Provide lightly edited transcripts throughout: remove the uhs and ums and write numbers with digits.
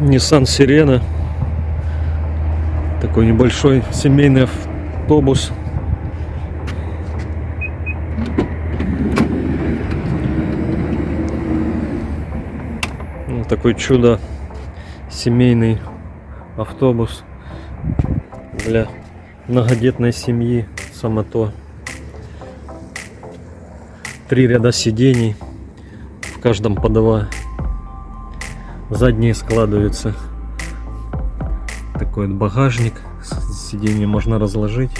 Nissan Sirena. Такой небольшой семейный автобус. Вот такой чудо семейный автобус для многодетной семьи. Само то. 3 ряда сидений, в каждом по 2. Задние складываются. Такой вот багажник. Сиденье можно разложить.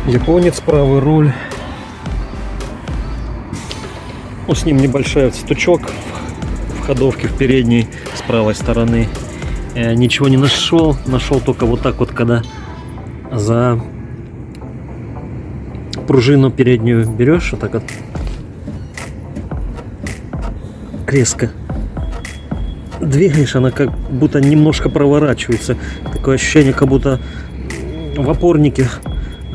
Японец, правый руль. Ну, с ним небольшой стучок в ходовке в передней с правой стороны. Ничего не нашел. Нашел только вот так вот, когда за пружину переднюю берешь, вот так вот резко двигаешь, она как будто немножко проворачивается. Такое ощущение, как будто в опорнике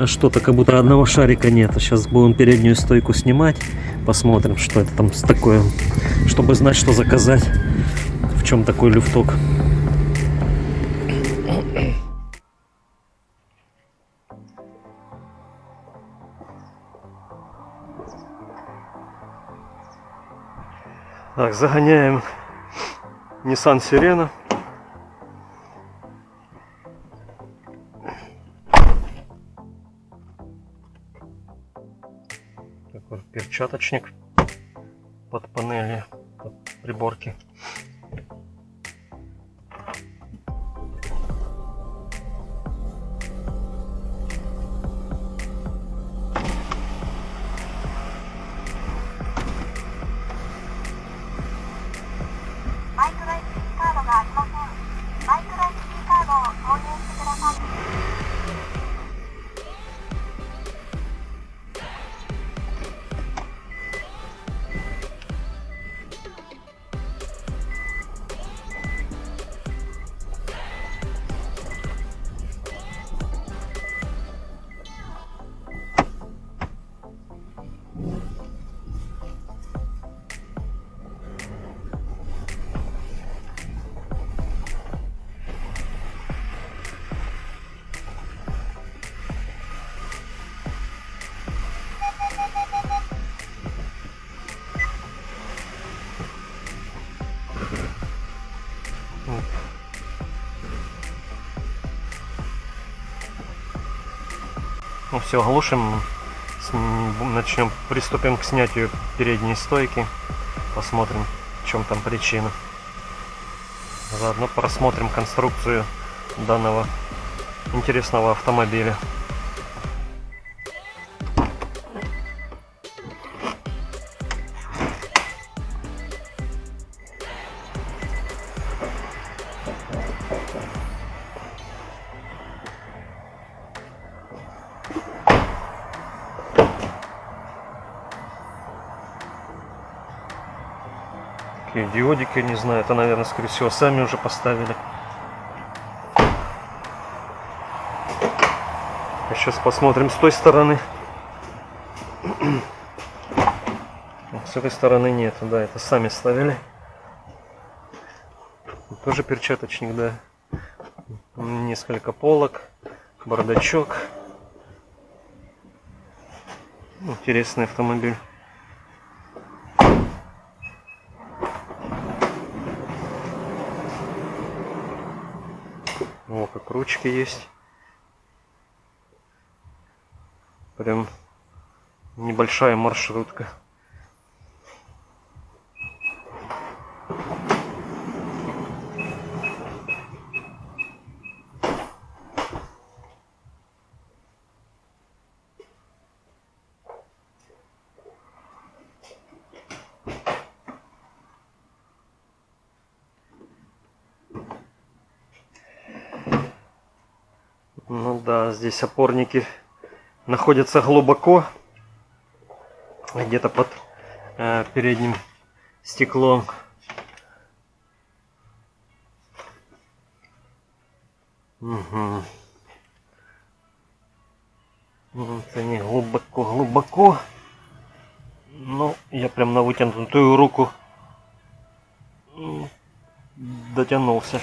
что-то, как будто одного шарика нет. Сейчас будем переднюю стойку снимать, посмотрим, что это там такое, чтобы знать, что заказать, в чем такой люфток. Так, загоняем Nissan Sirena. Такой перчаточник под панелью, под приборки. Ну все, глушим, начнем, приступим к снятию передней стойки, посмотрим, в чем там причина. Заодно просмотрим конструкцию данного интересного автомобиля. Такие диодики, не знаю, это, наверное, скорее всего, сами уже поставили. Сейчас посмотрим с той стороны. С этой стороны нет, да, это сами ставили. Тоже перчаточник, да. Несколько полок, бардачок. Интересный автомобиль. О, как ручки есть. Прям небольшая маршрутка. Ну да, здесь опорники находятся глубоко, где-то под передним стеклом. Угу. Это не глубоко. Но я прям на вытянутую руку дотянулся.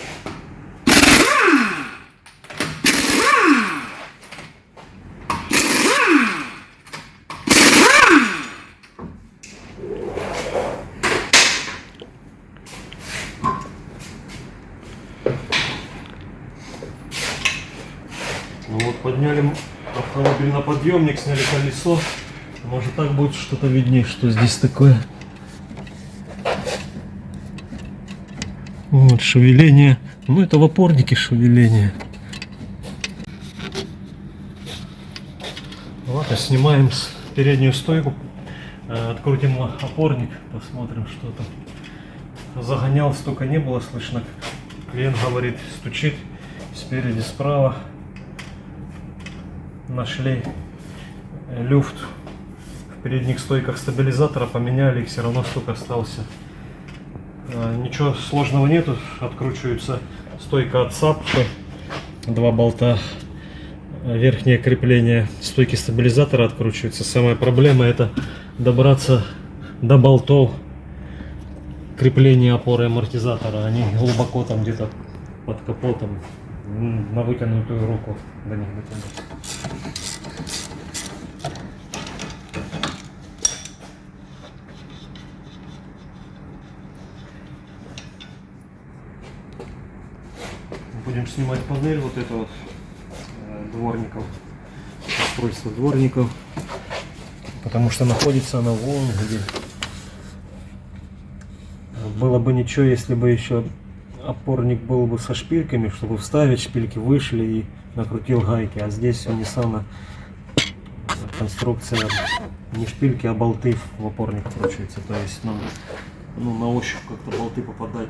Ну вот подняли автомобиль на подъемник, сняли колесо. Может так будет что-то виднее, что здесь такое. Вот шевеление. Ну это в опорнике шевеление. Ладно, снимаем переднюю стойку. Открутим опорник, посмотрим, что там. Загонял, столько не было слышно. Клиент говорит, стучит спереди, справа. Нашли люфт в передних стойках стабилизатора, поменяли их, все равно стук остался. Ничего сложного нету, откручивается стойка от саппа, два болта, верхнее крепление стойки стабилизатора откручивается. Самая проблема это добраться до болтов крепления опоры амортизатора, они глубоко там где-то под капотом, на вытянутую руку до них дотянуться. Будем снимать панель вот это вот дворников, устройство дворников, потому что находится она вон где. Было бы ничего, если бы еще опорник был бы со шпильками, чтобы вставить шпильки, вышли и накрутил гайки, а здесь у Ниссана конструкция не шпильки, а болты в опорник вкручиваются, то есть нам на ощупь как-то болты попадать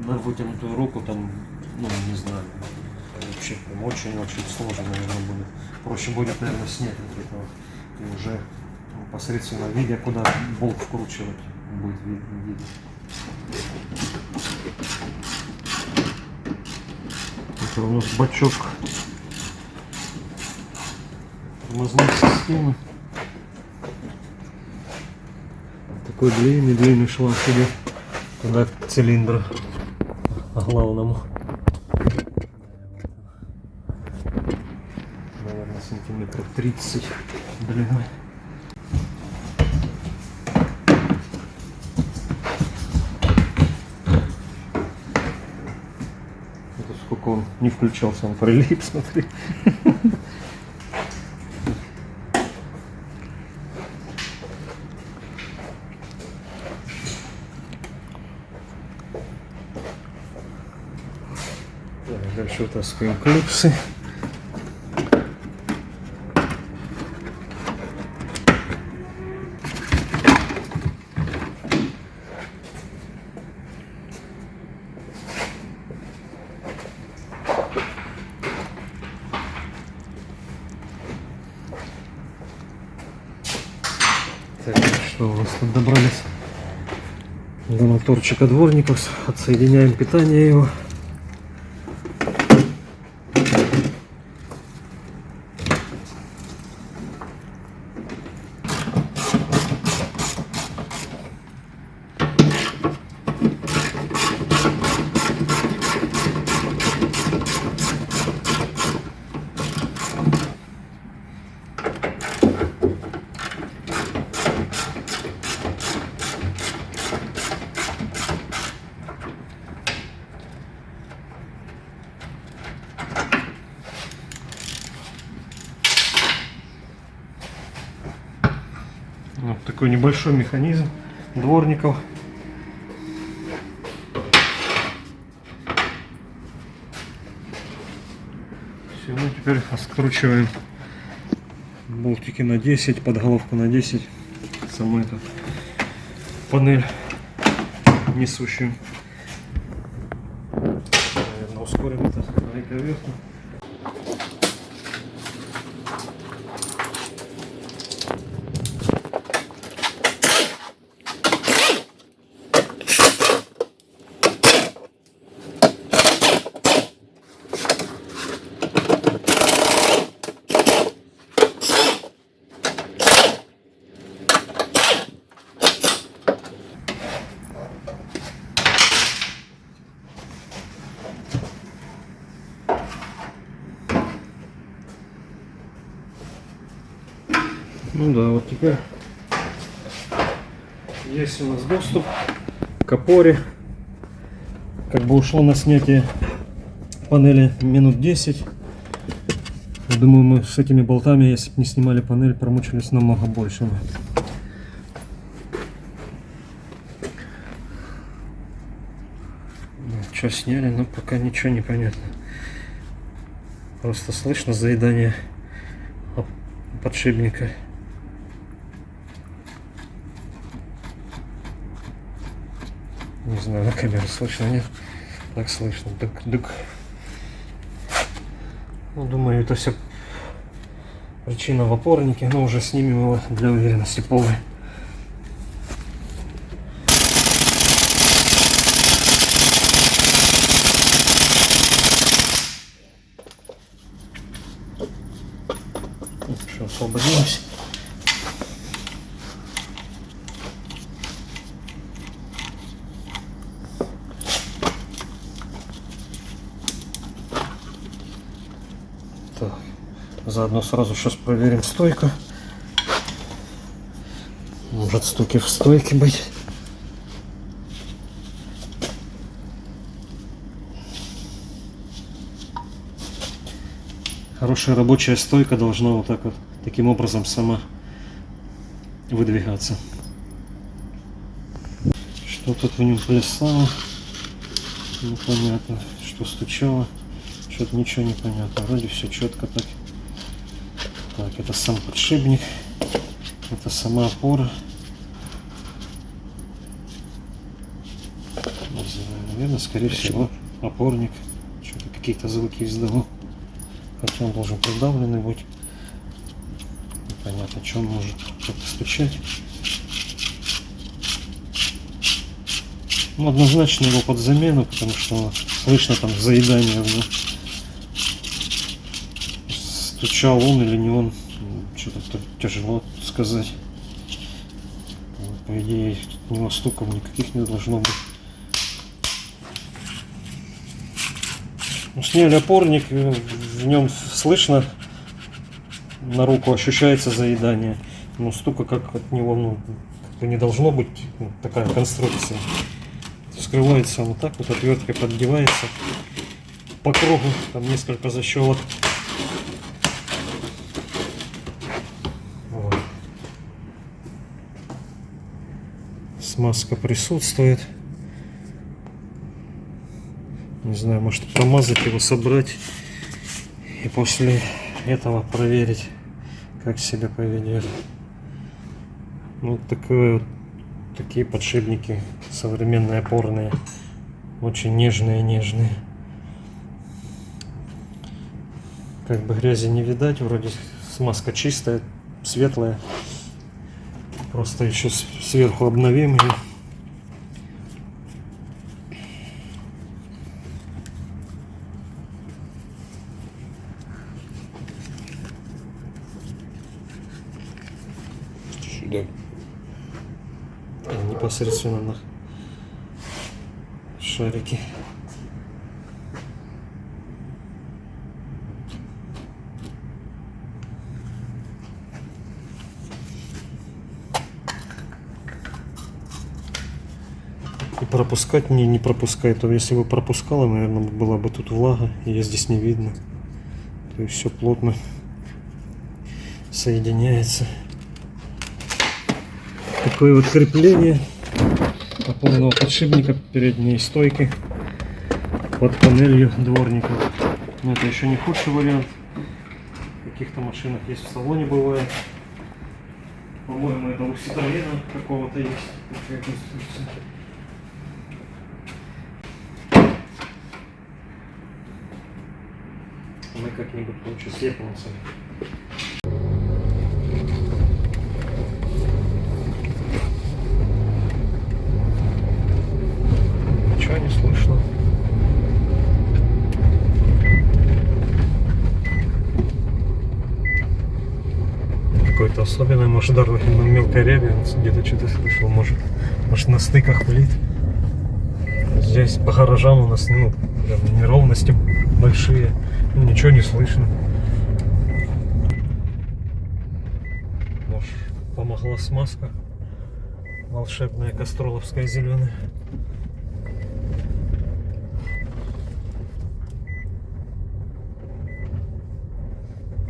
на вытянутую руку там, ну не знаю, вообще прям очень-очень сложно, наверное, будет. Проще будет, наверное, снять вот это вот и уже непосредственно видя, куда болт вкручивать, будет видно. Это у нас бачок тормозной системы. Такой длинный шланг идет туда к цилиндру главному. Наверное, сантиметров 30 длиной. Это сколько он не включался, он прилип, смотри. Дальше вытаскиваем клипсы. Так, что у нас тут добрались до моторчика дворников, отсоединяем питание его. Вот такой небольшой механизм дворников. Все, ну теперь скручиваем болтики на 10, подголовку на 10, саму эту панель несущую. Наверное, ускорим это на верху. Ну да, вот теперь есть у нас доступ к опоре. Как бы ушло на снятие панели минут 10. Думаю, мы с этими болтами, если бы не снимали панель, промучились намного больше. Что сняли, но пока ничего не понятно. Просто слышно заедание подшипника. Не знаю, на камеру слышно, нет? Так слышно. Дык. Ну, думаю, это все причина в опорнике, но уже снимем его для уверенности полной. Все, освободилось. Так, заодно сразу сейчас проверим стойку. Может стуки в стойке быть. Хорошая рабочая стойка должна вот так вот, таким образом сама выдвигаться. Что тут в нем плясало? Непонятно. Что стучало? Что-то ничего не понятно. Вроде все четко так. Так, это сам подшипник. Это сама опора. Не знаю, наверное, скорее всего, опорник. Что-то какие-то звуки издавал. Хотя он должен придавленный быть. Непонятно, что он может как-то стучать. Ну, однозначно его под замену, потому что слышно там заедание в нем. Стучал он или не он, что-то тяжело сказать. По идее, у него стуков никаких не должно быть. Сняли опорник, в нем слышно, на руку ощущается заедание, но стука как от него, ну, как бы не должно быть, ну, такая конструкция. Вскрывается вот так вот, отверткой поддевается по кругу, там несколько защелок. Вот. Смазка присутствует. Не знаю, может промазать его, собрать и после этого проверить, как себя поведет. Ну, такие подшипники современные, опорные, очень нежные. Как бы грязи не видать, вроде смазка чистая, светлая. Просто еще сверху обновим ее. Сюда. Непосредственно на шарики. И пропускать не пропускает. То если бы пропускала, наверное, была бы тут влага, ее здесь не видно. То есть все плотно соединяется. Такое вот крепление опорного подшипника передней стойки под панелью дворника. Но это еще не худший вариант. В каких-то машинах есть, в салоне бывает. По-моему, это у Citroёна какого-то есть такая конструкция. Мы как-нибудь лучше с японцами. Ничего не слышно. Какой-то особенный, может, дороги на мелкой рябе, где-то что-то слышал, может на стыках пылит. Здесь по гаражам у нас, ну, неровности большие, ну, ничего не слышно. помогла смазка. Волшебная кастроловская зеленая.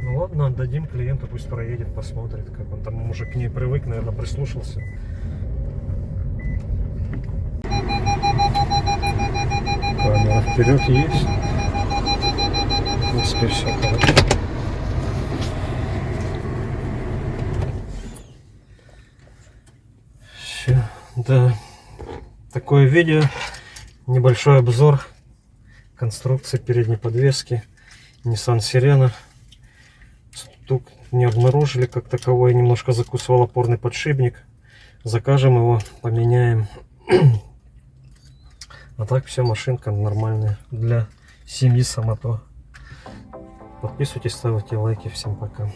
Ну ладно, отдадим клиенту, пусть проедет, посмотрит, как он там уже к ней привык, наверное, прислушался. Камера вперед есть. В принципе, все хорошо. Все, да. Такое видео, небольшой обзор конструкции передней подвески Nissan Sirena. Стук не обнаружили как таковой, немножко закусывал опорный подшипник. Закажем его, поменяем. А так все, машинка нормальная для семьи сама то. Подписывайтесь, ставьте лайки. Всем пока.